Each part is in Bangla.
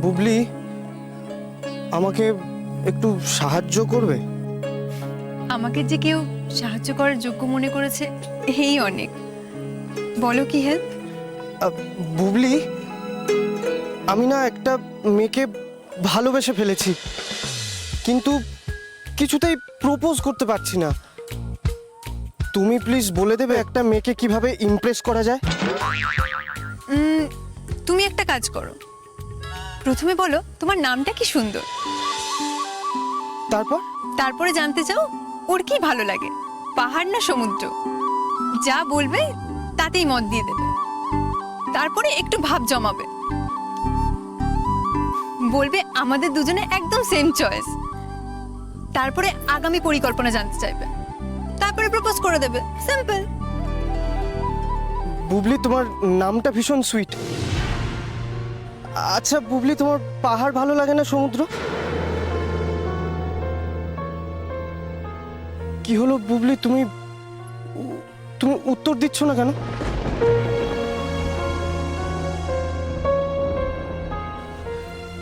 বুবলি, আমাকে একটু সাহায্য করবে? আমাকে যে কেউ সাহায্য করার যোগ্য মনে করেছে এই অনেক। বলো কি হেল্প? বুবলি, আমি না একটা মেয়েকে ভালোবেসে ফেলেছি, কিন্তু কিছুতেই প্রপোজ করতে পারছি না। তুমি প্লিজ বলে দেবে একটা মেয়েকে কিভাবে ইমপ্রেস করা যায়? তুমি একটা কাজ করো, প্রথমে বলো তোমার নামটা কি সুন্দর, তারপরে জানতে চাও ওর কি ভালো লাগে, পাহাড় না সমুদ্র। যা বলবে তাতেই মত দিয়ে দেবে। তারপরে একটু ভাব জমাবে, বলবে আমাদের দুজনে একদম সেম চয়েস। তারপরে আগামী পরিকল্পনা জানতে চাইবে, তারপরে প্রপোজ করে দেবে। সিম্পল। বুবলি, তোমার নামটা ভীষণ সুইট। আচ্ছা বুবলি, তোমার পাহাড় ভালো লাগে না সমুদ্র? কি হলো বুবলি, তুমি উত্তর দিচ্ছ না কেন?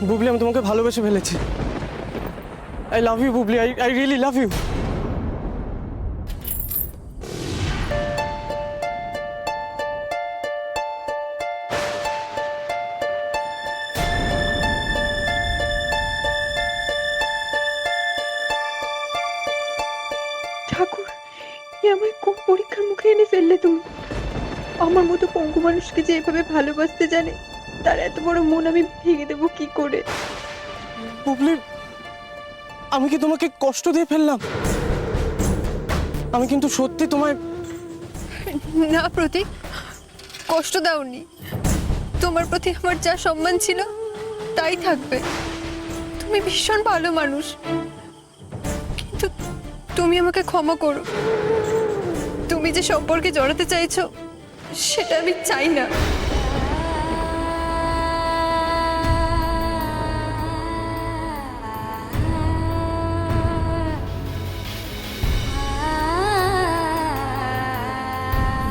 বুবলি, আমি তোমাকে ভালোবেসে ফেলেছি। I love you Bubli, I really love you. ঠাকুর, এ আমায় কোন পরীক্ষার মুখে এনে ফেললে তুমি? আমার মতো পঙ্গু মানুষকে যে এভাবে ভালোবাসতে জানে, তার এত বড় মন আমি ভেঙে দেবো কি করে? বুবলি, আমি কি তোমাকে কষ্ট দিয়ে ফেললাম? আমি কিন্তু সত্যি তোমায়... না প্রতীক, কষ্ট দাওনি। তোমার প্রতি আমার যা সম্মান ছিল তাই থাকবে। তুমি ভীষণ ভালো মানুষ, কিন্তু তুমি আমাকে ক্ষমা করো। তুমি যে সম্পর্কে জড়াতে চাইছো সেটা আমি চাই না।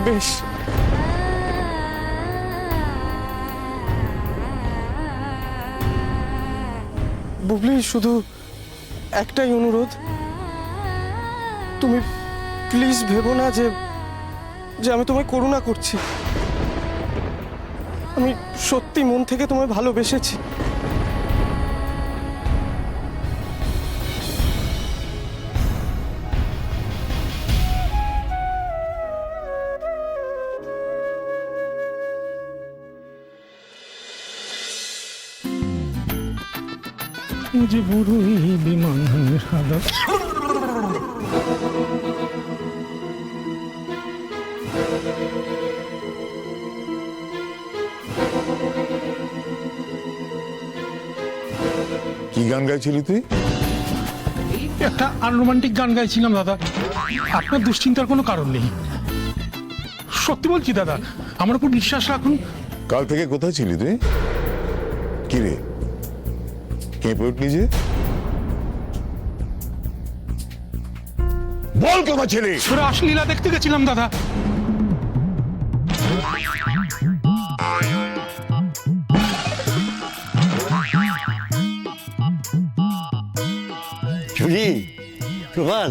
বেশ, বুবলি, শুধু একটাই অনুরোধ, তুমি প্লিজ ভেবো না যে আমি তোমায় করুণা করছি। আমি সত্যি মন থেকে তোমায় ভালোবেসেছি। যে বড়ই বিমান সাদা। কি গান গাইছিলি তুই? একটা আনরোমান্টিক গান গাইছিলাম দাদা। আপনার দুশ্চিন্তার কোনো কারণ নেই, সত্যি বলছি দাদা, আমার উপর বিশ্বাস রাখুন। কাল থেকে কোথায় ছিলি তুই? কি রে, কেঁপে উঠলি যে? বল কোথায় ছিলি? রাসলীলা দেখতে গেছিলাম দাদা। ছুরি প্রভাল,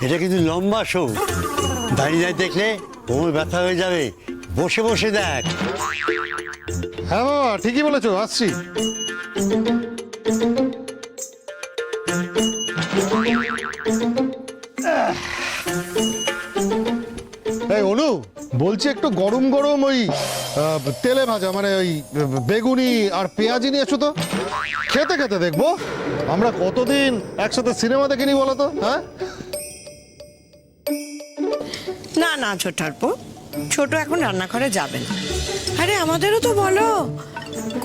এটা কিন্তু লম্বা শো। দাঁড়িয়ে দাঁড়িয়ে দেখলে কোমর ব্যথা হয়ে যাবে, বসে বসে দেখ। হ্যাঁ বাবা, ঠিকই বলেছো, আসছি। এই অনু, বলছি একটু গরম গরম ওই তেলে ভাজা, মানে ওই বেগুনি আর পেঁয়াজি নিয়ে এসো তো। খেতে খেতে দেখবো আমরা কতদিন একসাথে সিনেমা দেখিনি বলো তো। হ্যাঁ না না ছোটারপো, ছোট এখন রান্নাঘরে যাবে না। আরে আমাদেরও তো বলো,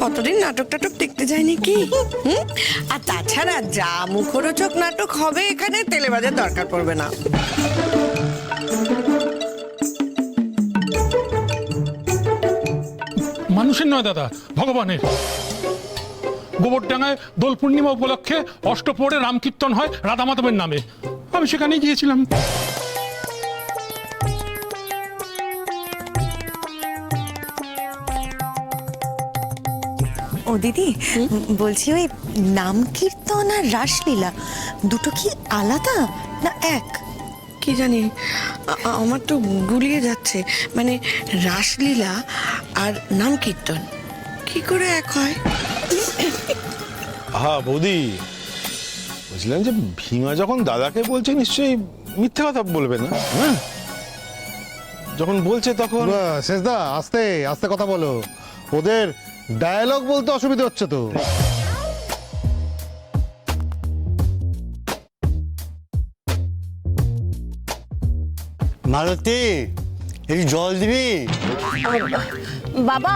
কতদিন নাটক টাটক দেখতে যায়নি কি? আর তাছাড়া যা মুখরোচক নাটক হবে এখানে, তেলে ভাজার দরকার পড়বে না। মানুষের নয় দাদা, ভগবানের। গোবরডাঙ্গায় দোল পূর্ণিমা উপলক্ষে অষ্টপ্রহরে রামকীর্তন হয় রাধা মাধবের নামে, আমি সেখানেই গিয়েছিলাম। দিদি বলছি ওই নাম কীর্তন আর রাসলীলা দুটো কি আলাদা না এক? কি জানি আমার তো গুলিয়ে যাচ্ছে, মানে রাসলীলা আর নাম কীর্তন কি করে এক হয়? হ্যাঁ বৌদি, বলছিলাম যে ভীমা যখন দাদাকে বলছে নিশ্চয়ই মিথ্যে কথা বলবে না, হ্যাঁ? যখন বলছে তখন শেষদা আস্তে আস্তে কথা বলো, ওদের ডায়ালগ বলতে অসুবিধা হচ্ছে তো। মালতী একটু জল দিবি? বাবা,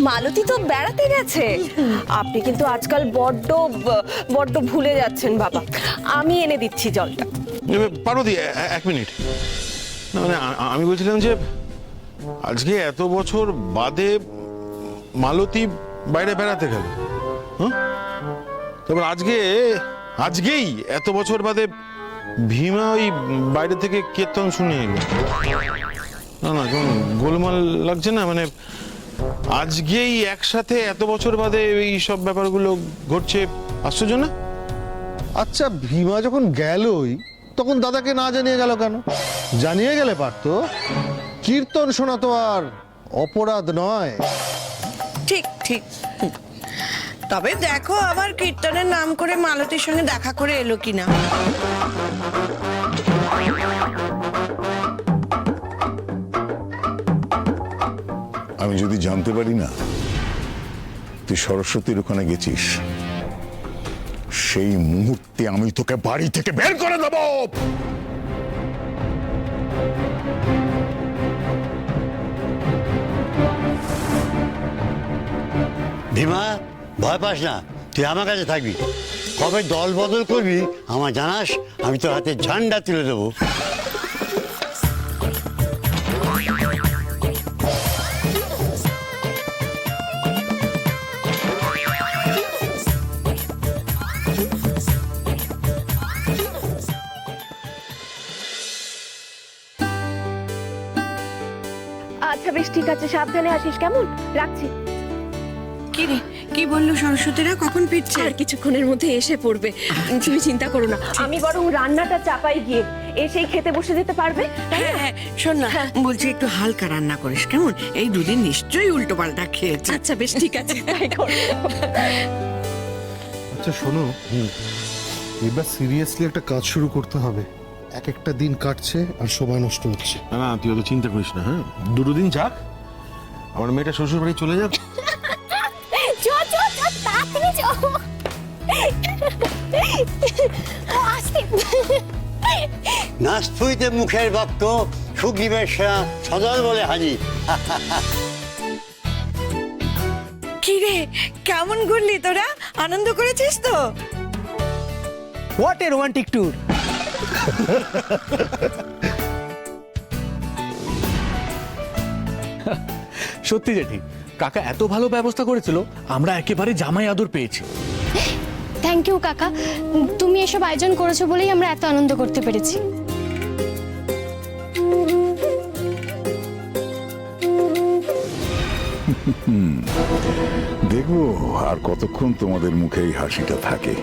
মালতী তো বেড়াতে গেছে। আপনি কিন্তু আজকাল বড্ড ভুলে যাচ্ছেন বাবা। আমি এনে দিচ্ছি জলটা। পার্বতী এক মিনিট, না মানে আমি বলছিলাম যে আজকে এত বছর বাদে মালতী বাইরে বেড়াতে গেল, হ্যাঁ? তারপর আজকেই এত বছর বাদে ভীমা ওই বাইরে থেকে কীর্তন শুনে এলো। না না, কেমন গোলমাল লাগছে না? মানে আজকেই একসাথে এত বছর বাদে এই সব ব্যাপারগুলো ঘটছে, আশ্চর্য না? আচ্ছা ভীমা যখন গেলই তখন দাদাকে না জানিয়ে গেল কেন? জানিয়ে গেলে পারতো। কীর্তন শোনা তো আর অপরাধ নয়। ঠিক ঠিক। তবে দেখো আবার কীর্তনের নাম করে মালতীর সঙ্গে দেখা করে এলো কিনা। আমি যদি জানতে পারি না তুই সরস্বতীর ওখানে গেছিস, সেই মুহূর্তে আমি তোকে বাড়ি থেকে বের করে দেব। ভীমা ভয় পাস না, তুই আমার কাছে থাকবি। কবে দল বদল করবি আমার জানাস, আমি তোর হাতে ঝান্ডা তুলে দেবো। আচ্ছা বেশ, ঠিক আছে, সাবধানে আসিস, কেমন? রাখছি। কি রে, কি বললো সরস্বতীরা? কখন ফিরছে? আর কিছুক্ষণের মধ্যে এসে পড়বে, তুমি চিন্তা করো না। আমি বরং রান্নাটা চাপাই গিয়ে এসেই খেতে বসে যেতে পারবে। হ্যাঁ হ্যাঁ, শোন না, বলছি একটু হালকা রান্না করিস কেমন? এই দুদিন নিশ্চয়ই উল্টো পাল্টা খেয়েছে। আচ্ছা বেশ, ঠিক আছে, তাই করো। আচ্ছা শোনো, এবার সিরিয়াসলি একটা কাজ শুরু করতে হবে। এক একটা দিন কাটছে আর সময় নষ্ট হচ্ছে। না না, তুই অত চিন্তা করিস না, হ্যাঁ? দুটো দিন যাক, আমার মেয়েটা শ্বশুর বাড়ি চলে যাক। নাচফুইতে মুখের ভক্ত সুগ্রীবের সেনা সদল বলে হাজি। কি রে, কেমন ঘুরলি তোরা? আনন্দ করেছিস তো? What a romantic tour! সত্যি জেঠি, কাকা এত ভালো ব্যবস্থা করেছিল, আমরা একেবারে জামাই আদর পেয়েছি। থ্যাংক ইউ কাকা, তুমি এসব আয়োজন করেছো বলেই আমরা এত আনন্দ করতে পেরেছি। দেখবো আর কতক্ষণ তোমাদের মুখে এই হাসিটা থাকে।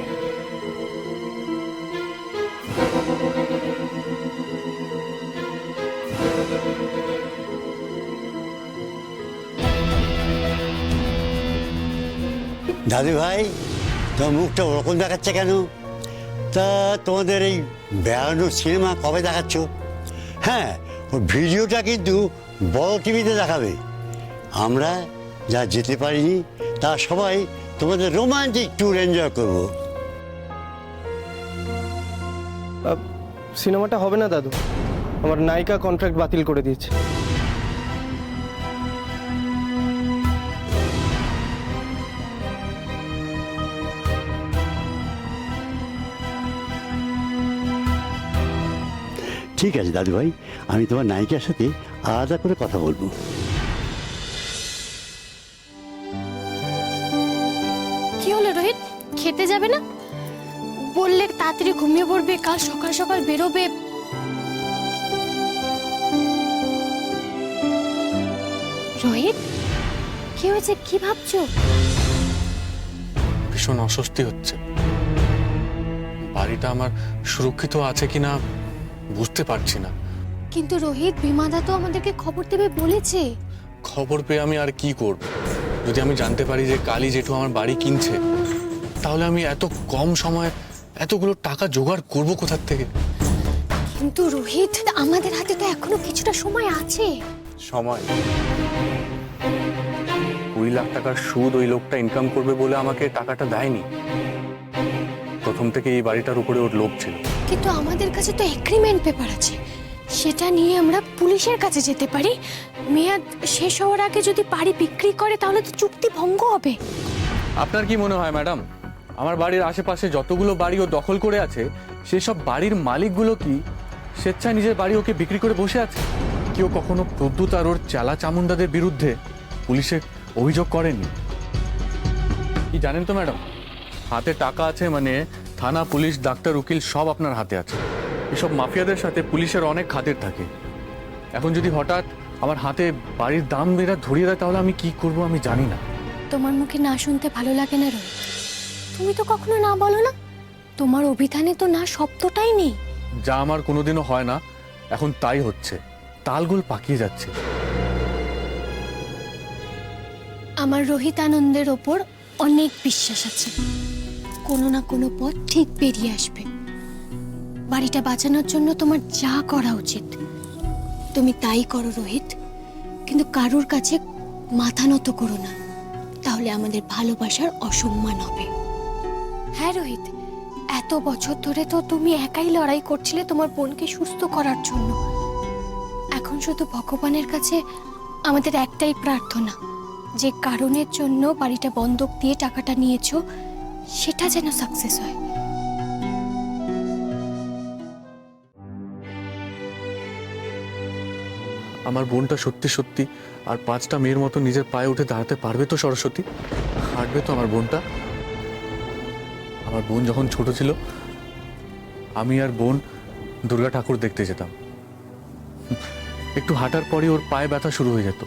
দাদু ভাই, তোমার মুখটা ওরকম দেখাচ্ছে কেন? তা তোমাদের এই বেড়ানোর সিনেমা কবে দেখাচ্ছ? হ্যাঁ, ওই ভিডিওটা কিন্তু বড় টিভিতে দেখাবে। আমরা যা যেতে পারিনি তা সবাই তোমাদের রোমান্টিক ট্যুর এনজয় করব। সিনেমাটা হবে না দাদু, আমার নায়িকা কন্ট্রাক্ট বাতিল করে দিয়েছে। ঠিক আছে দাদু ভাই, আমি তোমার নায়িকার সাথে আলাদা করে কথা বলবো। কি হলো রোহিত, খেতে যাবে না? বললে তাড়াতাড়ি ঘুমিয়ে পড়বে, কাল সকাল সকাল বেরোবে। রোহিত, কি হয়েছে, কি ভাবছো? ভীষণ অস্বস্তি হচ্ছে। বাড়িটা আমার সুরক্ষিত আছে কিনা বুঝতে পারছি না। কিন্তু রোহিত, বিমাদা তো আমাদেরকে খবর দেবে বলেছে। খবর পেয়ে আমি আর কি করব? যদি আমি জানতে পারি যে কালী জেঠু আমার বাড়ি কিনছে, তাহলে আমি এত কম সময়ে এতগুলো টাকা জোগাড় করব কোথার থেকে? কিন্তু রোহিত, আমাদের হাতে তো এখনো কিছুটা সময় আছে। সময়? 20 লাখ টাকার সুদ ওই লোকটা ইনকাম করবে বলে আমাকে টাকাটা দেয়নি। প্রথম থেকে এই বাড়িটার উপরে ওর লোভ ছিল। কিন্তু আমাদের কাছে তো এগ্রিমেন্ট পেপার আছে, সেটা নিয়ে আমরা পুলিশের কাছে যেতে পারি। মেয়াদ শেষ হওয়ার আগে যদি বাড়ি বিক্রি করে তাহলে তো চুক্তি ভঙ্গ হবে। আপনার কি মনে হয় ম্যাডাম, আমার বাড়ির আশেপাশে যতগুলো বাড়ি ও দখল করে আছে সেসব বাড়ির মালিকগুলো কি স্বেচ্ছায় নিজের বাড়ি ওকে বিক্রি করে বসে আছে? কেউ কখনো প্রদ্যুৎ আর ওর চেলা চামুন্ডাদের বিরুদ্ধে পুলিশে অভিযোগ করেনি? কি জানেন তো ম্যাডাম, হাতে টাকা আছে মানে থানা, পুলিশ, ডাক্তার, উকিল সব আপনার হাতে আছে। এসব মাফিয়াদের সাথে পুলিশের অনেক খাতির থাকে। এখন যদি হঠাৎ আমার হাতে বাড়ির দাম এরা ধরিয়ে দেয় তাহলে আমি কি করব আমি জানি না। তোমার মুখে না শুনতে ভালো লাগে না রোহিত? তুমি তো কখনো না বলো না। তোমার অভিধানে তো না শব্দটাই নেই। যা আমার কোনোদিনও হয় না, এখন তাই হচ্ছে। তালগোল পাকিয়ে যাচ্ছে। আমার রোহিত আনন্দের ওপর অনেক বিশ্বাস আছে। কোনো না কোনো পথ ঠিক বেরিয়ে আসবে। বাড়িটা বাঁচানোর জন্য তোমার যা করা উচিত তুমি তাই করো রোহিত। কিন্তু কারোর কাছে মাথা নত করো না, তাহলে আমাদের ভালোবাসার অসম্মান হবে। হ্যাঁ রোহিত, এত বছর ধরে তো তুমি একাই লড়াই করছিলে তোমার বোনকে সুস্থ করার জন্য। এখন শুধু ভগবানের কাছে আমাদের একটাই প্রার্থনা, যে কারণের জন্য বাড়িটা বন্ধক দিয়ে টাকাটা নিয়েছো সেটা যেন সাকসেস হয়। আমার বোনটা সত্যি সত্যি আর 5টা মেয়ের মতো নিজের পায়ে উঠে দাঁড়াতে পারবে তো সরস্বতী? হাঁটবে তো আমার বোনটা? আমার বোন যখন ছোট ছিল আমি আর বোন দুর্গা ঠাকুর দেখতে যেতাম। একটু হাঁটার পরে ওর পায়ে ব্যথা শুরু হয়ে যেত।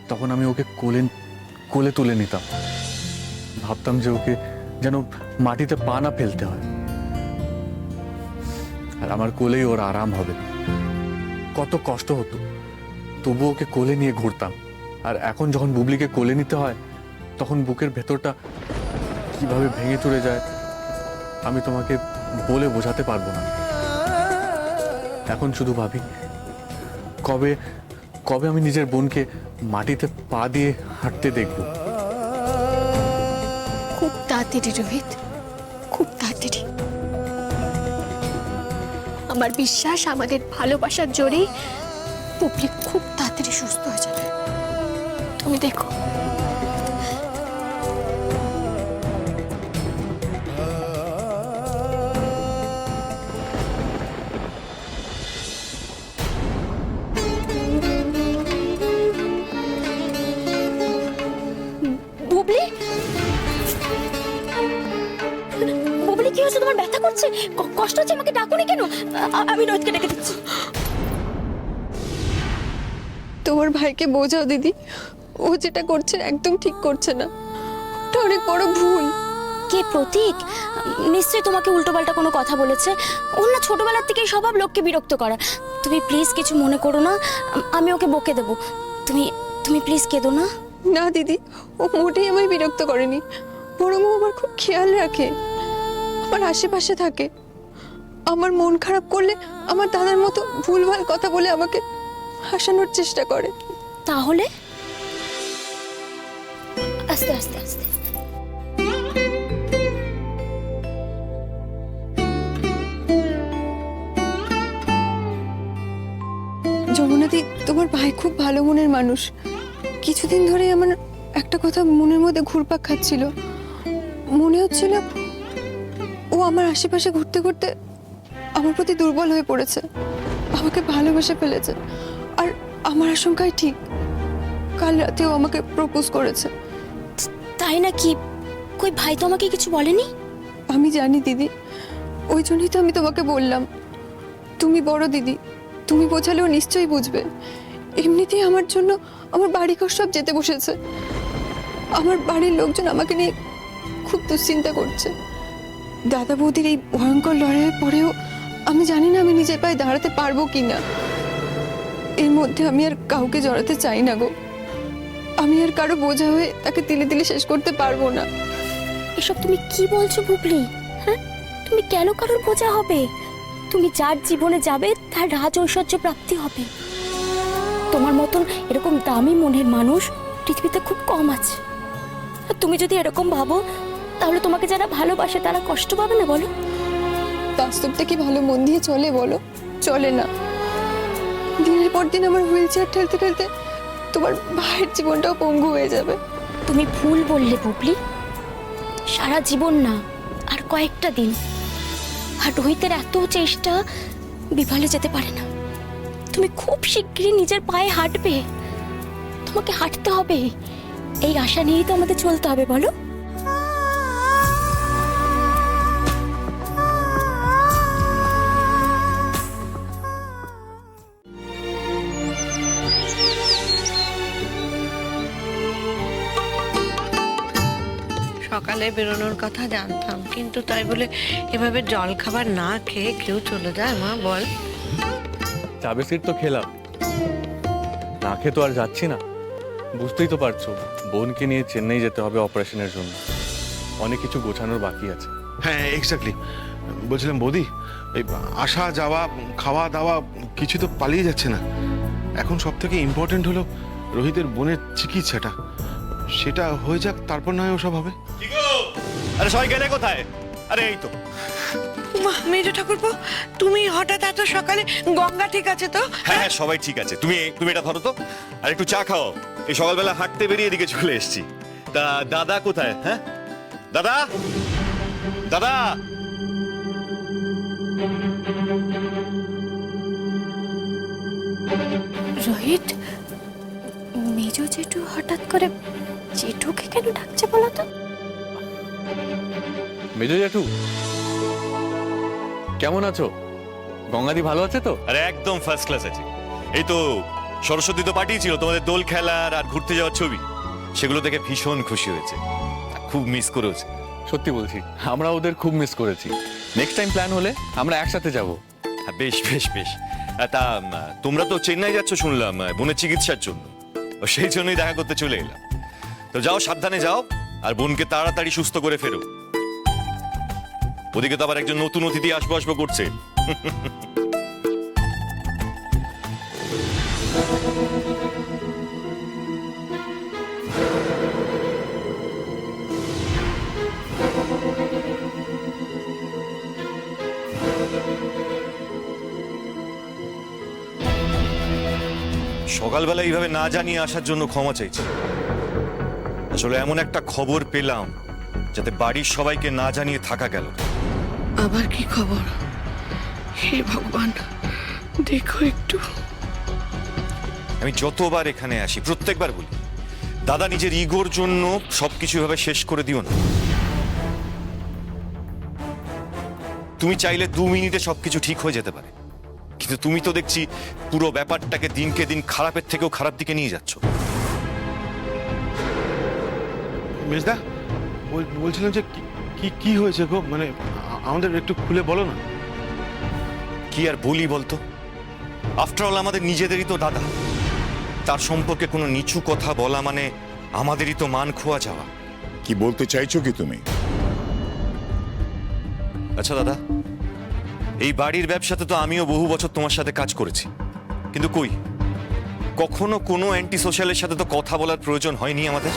তখন আমি ওকে কোলে তুলে নিতাম। ভাবতাম যে ওকে যেন মাটিতে পা না ফেলতে হয়, আর আমার কোলেই ওর আরাম হবে। কত কষ্ট হতো, তবু ওকে কোলে নিয়ে ঘুরতাম। আর এখন যখন বুবলিকে কোলে নিতে হয় তখন বুকের ভেতরটা কিভাবে ভেঙে চড়ে যায় আমি তোমাকে বলে বোঝাতে পারবো না। এখন শুধু ভাবি কবে কবে আমি নিজের বোনকে মাটিতে পা দিয়ে হাঁটতে দেখব। খুব তাড়াতাড়ি রোহিত, খুব তাড়াতাড়ি। আমার বিশ্বাস আমাদের ভালোবাসার জোরেই পুবলি খুব তাড়াতাড়ি সুস্থ হয়ে যাবে। তুমি দেখো। বুবলি, বুবলি কি হয়েছে? তোমার ব্যথা করছে, কষ্ট হচ্ছে? আমাকে ডাকুনি কেন? আমি রোহিতকে ডেকে দিচ্ছি। তোমার ভাইকে বোঝাও দিদি, ও যেটা করছে একদম ঠিক করছে না। ওটা অনেক বড় ভুল। কে প্রতীক? নিশ্চয়ই তোমাকে উল্টোপাল্টা কোনো কথা বলেছে। ওর না ছোটবেলার থেকেই স্বভাব লোককে বিরক্ত করা। তুমি প্লিজ কিছু মনে করো না, আমি ওকে বকে দেবো। তুমি তুমি প্লিজ কেঁদো না। না দিদি, ও মোটেই আমায় বিরক্ত করেনি, বরং ও আমার খুব খেয়াল রাখে, আমার আশেপাশে থাকে। আমার মন খারাপ করলে আমার দাদার মতো ভুলভাল কথা বলে আমাকে হাসানোর চেষ্টা করে। তাহলে আস্তে আস্তে আস্তে। যমুনাদি, তোমার ভাই খুব ভালো মনের মানুষ। কিছুদিন ধরে আমার একটা কথা মনের মধ্যে ঘুরপাক খাচ্ছিল। মনে হচ্ছিল ও আমার আশেপাশে ঘুরতে ঘুরতে আমার প্রতি দুর্বল হয়ে পড়েছে, আমাকে ভালোবেসে ফেলেছে। আর আমার আশঙ্কাই ঠিক, কাল রাতেও আমাকে প্রপোজ করেছে। তাই নাকি? কই, ভাই তো আমাকে কিছু বলেনি। আমি জানি দিদি, ওই জন্যই তো আমি তোমাকে বললাম। তুমি বড় দিদি, তুমি বোঝালেও নিশ্চয়ই বুঝবে। এমনিতেই আমার জন্য আমার বাড়িঘর সব যেতে বসেছে। আমার বাড়ির লোকজন আমাকে নিয়ে খুব দুশ্চিন্তা করছে। দাদা বৌদির এই ভয়ঙ্কর লড়াইয়ের পরেও আমি জানি না আমি নিজের পায়ে দাঁড়াতে পারবো কিনা। এর মধ্যে আমি আর কাউকে জড়াতে চাই না গো। আমি আর কারো বোঝা হয়ে তাকে তিলে তিলে শেষ করতে পারবো না। এসব তুমি কি বলছো বুবলি? হ্যাঁ, তুমি কেন কারোর বোঝা হবে? তুমি যার জীবনে যাবে তার রাজ ঐশ্বর্য প্রাপ্তি হবে। তোমার মতন এরকম দামি মনের মানুষ পৃথিবীতে খুব কম আছে। আর তুমি যদি এরকম ভাবো তাহলে তোমাকে যারা ভালোবাসে তারা কষ্ট পাবে না বলো? বাস্তবটা কি ভালো মন দিয়ে চলে বলো? চলে না। দিনের পর দিন আমার হুইল চেয়ার ঠেলতে ঠেলতে তোমার ভাইয়ের জীবনটাও পঙ্গু হয়ে যাবে। তুমি ভুল বললে বুবলি। সারা জীবন না, আর কয়েকটা দিন। আর রোহিতের এত চেষ্টা বিফলে যেতে পারে না। তুমি খুব শিগগিরই নিজের পায়ে হাঁটবে। তোমাকে হাঁটতে হবে, এই আশা নিয়েই তো আমাদের চলতে হবে বলো? সকালে বেরোনোর কথা জানতাম, কিন্তু তাই বলে এভাবে জল খাবার না খেয়ে কেউ চলে যায় মা বল? চা বিস্কিট তো খেলাম, না খেয়ে তো আর যাচ্ছি না। বুঝতেই তো পারছো, বোনকে নিয়ে চেন্নাই যেতে হবে অপারেশনের জন্য। অনেক কিছু গোছানোর বাকি আছে। হ্যাঁ এক্স্যাক্টলি। বলছিলাম বৌদি, এই আসা যাওয়া খাওয়া দাওয়া কিছু তো পালিয়ে যাচ্ছে না। এখন সব থেকে ইম্পর্টেন্ট হলো রোহিতের বোনের চিকিৎসাটা। সেটা হয়ে যাক, তারপর না হয় ওসব হবে। আরে সবাই গেলে কোথায়? আরে এই তো। মেজো ঠাকুরপো, তুমি হঠাৎ এত সকালে? গঙ্গা ঠিক আছে তো? হ্যাঁ হ্যাঁ সবাই ঠিক আছে। তুমি এটা ধরো তো, আর একটু চা খাও। এই সকালবেলা হাঁটতে বেরিয়ে এদিকে চলে এসেছি। তা দাদা কোথায়? হ্যাঁ দাদা, দাদা। রোহিত, মেজো জেঠু হঠাৎ করে জেঠুকে কেন ডাকছে বলো তো? মেজো জেঠু কেমন আছো? গঙ্গাদি ভালো আছে তো? আরে একদম ফার্স্ট ক্লাস আছে। এই তো সরস্বতী তো পাঠিয়েছিল তোমাদের দোল খেলার আর ঘুরতে যাওয়ার ছবি, সেগুলো দেখে ভীষণ খুশি হয়েছে, খুব মিস করেছে। সত্যি বলছি, আমরা ওদের খুব মিস করেছি। নেক্সট টাইম প্ল্যান হলে আমরা একসাথে যাব। হ্যাঁ বেশ বেশ বেশ। তা তোমরা তো চেন্নাই যাচ্ছ শুনলাম বোনের চিকিৎসার জন্য, সেই জন্যই দেখা করতে চলে এলাম। তো যাও, সাবধানে যাও, আর বোনকে তাড়াতাড়ি সুস্থ করে ফেরো। ওদিকে তো আবার একজন নতুন অতিথি আসবো করছে। সকালবেলা এইভাবে না জানিয়ে আসার জন্য ক্ষমা চাইছি। আসলে এমন একটা খবর পেলাম যাতে বাড়ির সবাইকে না জানিয়ে থাকা গেল। আবার কি খবর? হে ভগবান, দেখো একটু। আমি যতবার এখানে আসি প্রত্যেকবার বলি, দাদা নিজের ইগোর জন্য সবকিছু ভাবে শেষ করে দিও না। তুমি চাইলে 2 মিনিটে সবকিছু ঠিক হয়ে যেতে পারে, কিন্তু তুমি তো দেখছি পুরো ব্যাপারটাকে দিনকে দিন খারাপের থেকেও খারাপ দিকে নিয়ে যাচ্ছ। মেজদা, বলছিলাম যে কি হয়েছে গো? মানে আমাদের একটু খুলে বলো না। কি আর বলি বলতো, আফটার অল আমাদের নিজেদেরই তো দাদা। তার সম্পর্কে কোনো নিচু কথা বলা মানে আমাদেরই তো মান খোয়া যাওয়া। কি বলতে চাইছো কি তুমি? আচ্ছা দাদা, এই বাড়ির ব্যবসাতে তো আমিও বহু বছর তোমার সাথে কাজ করেছি, কিন্তু কই কখনো কোনো অ্যান্টি সোশ্যালের সাথে তো কথা বলার প্রয়োজন হয়নি আমাদের।